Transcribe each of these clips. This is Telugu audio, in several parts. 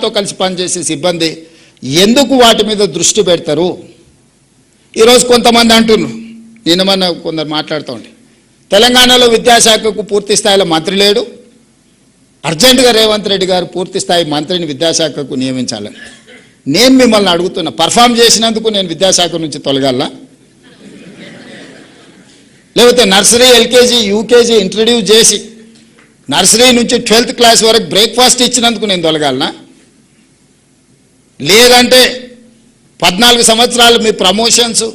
తో కలిసి పనిచేసే సిబ్బంది ఎందుకు వాటి మీద దృష్టి పెడతారు? ఈరోజు కొంతమంది అంటున్నారు, నిన్న మొన్న కొందరు మాట్లాడుతూ ఉంటే తెలంగాణలో విద్యాశాఖకు పూర్తి స్థాయిలో మంత్రి లేడు, అర్జెంటుగా రేవంత్ రెడ్డి గారు పూర్తి స్థాయి మంత్రిని విద్యాశాఖకు నియమించాలని. నేను మిమ్మల్ని అడుగుతున్నా, పర్ఫామ్ చేసినందుకు నేను విద్యాశాఖ నుంచి తొలగాలా? లేకపోతే నర్సరీ, ఎల్కేజీ, యూకేజీ ఇంట్రడ్యూస్ చేసి నర్సరీ నుంచి 12th క్లాస్ వరకు బ్రేక్ఫాస్ట్ ఇచ్చినందుకు నేను తొలగాలనా? లేదంటే 14 సంవత్సరాలు మీ ప్రమోషన్స్,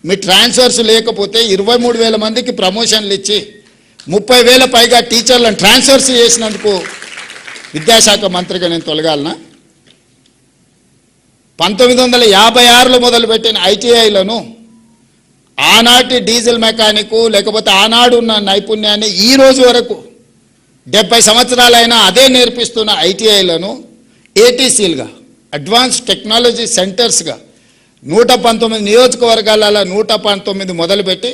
మీ ట్రాన్స్ఫర్స్ లేకపోతే 23,000 మందికి ప్రమోషన్లు ఇచ్చి 30,000 పైగా టీచర్లను ట్రాన్స్ఫర్స్ చేసినందుకు విద్యాశాఖ మంత్రిగా నేను తొలగాలనా? 1956లో మొదలుపెట్టిన ఐటీఐలను ఆనాటి డీజిల్ మెకానిక్ లేకపోతే ఆనాడు ఉన్న నైపుణ్యాన్ని ఈ రోజు వరకు 70 సంవత్సరాలైనా అదే నేర్పిస్తున్న ఐటీఐలను ఏటీసీలుగా, అడ్వాన్స్ టెక్నాలజీ సెంటర్స్గా 119 నియోజకవర్గాలలో 119 మొదలుపెట్టి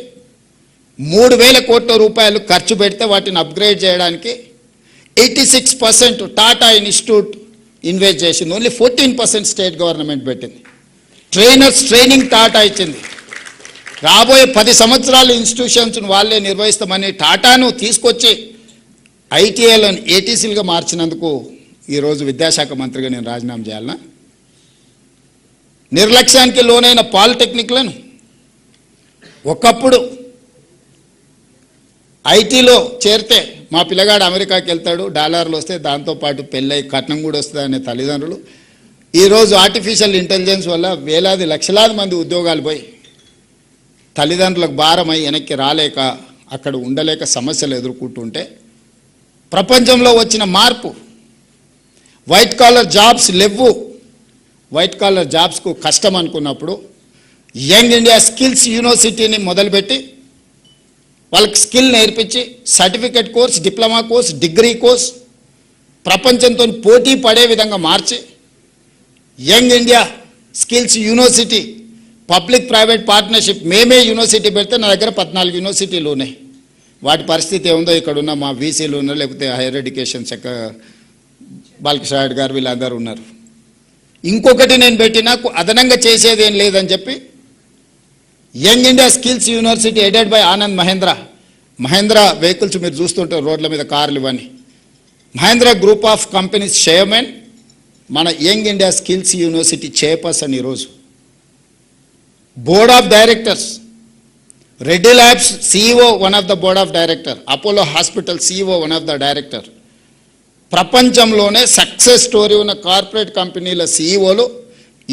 3,000 కోట్ల రూపాయలు ఖర్చు పెడితే వాటిని అప్గ్రేడ్ చేయడానికి 86% టాటా ఇన్స్టిట్యూట్ ఇన్వెస్ట్ చేసింది. ఓన్లీ 14% స్టేట్ గవర్నమెంట్ పెట్టింది. ట్రైనర్స్ ట్రైనింగ్ టాటా ఇచ్చింది. రాబోయే 10 సంవత్సరాల ఇన్స్టిట్యూషన్స్ను వాళ్ళే నిర్వహిస్తామని టాటాను తీసుకొచ్చి ఐటీఐలను ఏటీసీలుగా మార్చినందుకు ఈరోజు విద్యాశాఖ మంత్రిగా నేను రాజీనామా చేయాలనా? నిర్లక్ష్యానికి లోనైన పాలిటెక్నిక్లను ఒకప్పుడు ఐటీలో చేరితే మా పిల్లగాడు అమెరికాకి వెళ్తాడు, డాలర్లు వస్తే దాంతోపాటు పెళ్ళై కట్నం కూడా వస్తుంది అనే తల్లిదండ్రులు ఈరోజు ఆర్టిఫిషియల్ ఇంటెలిజెన్స్ వల్ల వేలాది లక్షలాది మంది ఉద్యోగాలు పోయి తల్లిదండ్రులకు భారమై వెనక్కి రాలేక అక్కడ ఉండలేక సమస్యలు ఎదుర్కొంటుంటే ప్రపంచంలో వచ్చిన మార్పు, వైట్ కాలర్ జాబ్స్ లేవు, వైట్ కాలర్ జాబ్స్కు కష్టం అనుకున్నప్పుడు యంగ్ ఇండియా స్కిల్స్ యూనివర్సిటీని మొదలుపెట్టి వాళ్ళకి స్కిల్ నేర్పించి certificate course, diploma course, degree course ప్రపంచంతో పోటీ పడే విధంగా మార్చి young India skills university public private partnership మేమే యూనివర్సిటీ పెడితే నా దగ్గర 14 యూనివర్సిటీలు ఉన్నాయి. వాటి పరిస్థితి ఏముందో ఇక్కడ ఉన్న మా వీసీలు ఉన్నారు, లేకపోతే హైయర్ ఎడ్యుకేషన్ శాఖ బాలకృష్ణ గారు వీళ్ళందరూ ఉన్నారు. ఇంకొకటి నేను పెట్టినా అదనంగా చేసేది ఏం లేదని చెప్పి young India skills university aided by Anand Mahindra vehicles మీరు చూస్తుంటారు రోడ్ల మీద కార్లు ఇవన్నీ. Mahindra group of companies chairman మన young India skills university chairperson ఈరోజు. Board of directors Reddy labs CEO one of the board of director, Apollo hospital CEO one of the director. ప్రపంచంలోనే సక్సెస్ స్టోరీ ఉన్న కార్పొరేట్ కంపెనీల CEOలు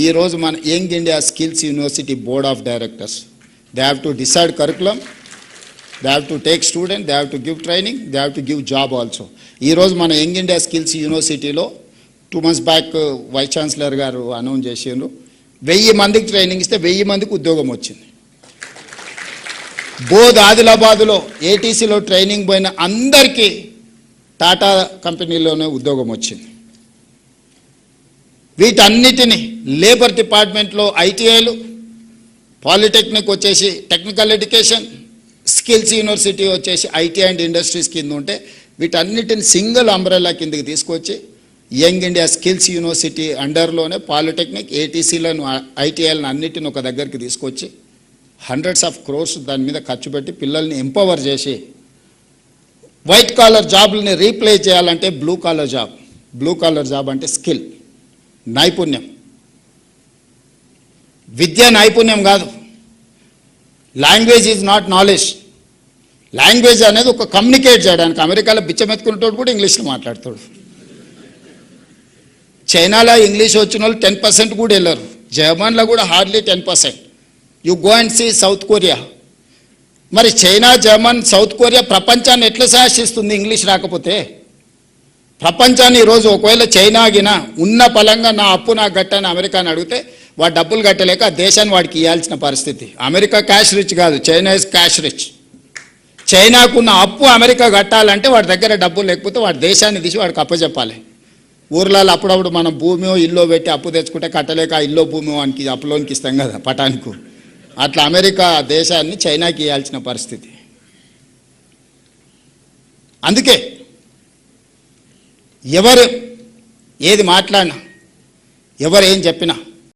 ఈరోజు మన young India skills university board of directors. They have to decide curriculum, they have to take student, they have to give training, they have to give job also. ఈరోజు మన యంగ్ ఇండియా స్కిల్స్ యూనివర్సిటీలో 2 months బ్యాక్ వైస్ ఛాన్సలర్ గారు అనౌన్స్ చేసిండ్రు, 1000 మందికి ట్రైనింగ్ ఇస్తే 1000 మందికి ఉద్యోగం వచ్చింది. బోధ్ ఆదిలాబాదులో ఏటీసీలో ట్రైనింగ్ పోయిన అందరికీ టాటా కంపెనీలోనే ఉద్యోగం వచ్చింది. వీటన్నిటిని లేబర్ డిపార్ట్మెంట్లో ఐటీఐలు, పాలిటెక్నిక్ వచ్చేసి టెక్నికల్ ఎడ్యుకేషన్, స్కిల్స్ యూనివర్సిటీ వచ్చేసి ఐటీ అండ్ ఇండస్ట్రీస్ కింద ఉంటే వీటన్నిటిని సింగిల్ అంబ్రెల్లా కిందకి తీసుకొచ్చి యంగ్ ఇండియా స్కిల్స్ యూనివర్సిటీ అండర్లోనే పాలిటెక్నిక్, ఏటీసీలను, ఐటీఐలను అన్నిటిని ఒక దగ్గరికి తీసుకొచ్చి hundreds of crores దాని మీద ఖర్చు పెట్టి పిల్లల్ని ఎంపవర్ చేసి వైట్ కాలర్ జాబ్లని రీప్లేస్ చేయాలంటే బ్లూ కాలర్ జాబ్ అంటే స్కిల్, నైపుణ్యం. విద్య నైపుణ్యం కాదు. Language is not knowledge. Language అనేది ఒక కమ్యూనికేట్ చేయడానికి. అమెరికాలో బిచ్చమెత్తుకునేటోడు కూడా ఇంగ్లీష్లో మాట్లాడతాడు. చైనాలో ఇంగ్లీష్ వచ్చిన వాళ్ళు 10% కూడా వెళ్ళరు. జర్మన్లో కూడా hardly 10%. You go and see South Korea. మరి చైనా, జర్మన్, సౌత్ కొరియా ప్రపంచాన్ని ఎట్లా శాసిస్తుంది ఇంగ్లీష్ రాకపోతే? ప్రపంచాన్ని ఈరోజు ఒకవేళ చైనా గినా ఉన్న పలంగా నా అప్పు నాకు కట్టని అమెరికాని అడిగితే వాడు డబ్బులు కట్టలేక ఆ దేశాన్ని వాడికి ఇవ్వాల్సిన పరిస్థితి. అమెరికా క్యాష్ రిచ్ కాదు, చైనా ఇస్ క్యాష్ రిచ్. చైనాకున్న అప్పు అమెరికా కట్టాలంటే వాడి దగ్గర డబ్బులు లేకపోతే వాడి దేశాన్ని తీసి వాడికి అప్పచెప్పాలి. ఊర్లలో అప్పుడప్పుడు మనం భూమియో ఇల్లో పెట్టి అప్పు తెచ్చుకుంటే కట్టలేక ఆ ఇల్లో భూమి వానికి అప్పులోనికి ఇస్తాం కదా పటానికి. అట్లా అమెరికా దేశాన్ని చైనాకి ఇవ్వాల్సిన పరిస్థితి. అందుకే ఎవరు ఏది మాట్లాడినా ఎవరు ఏం చెప్పినా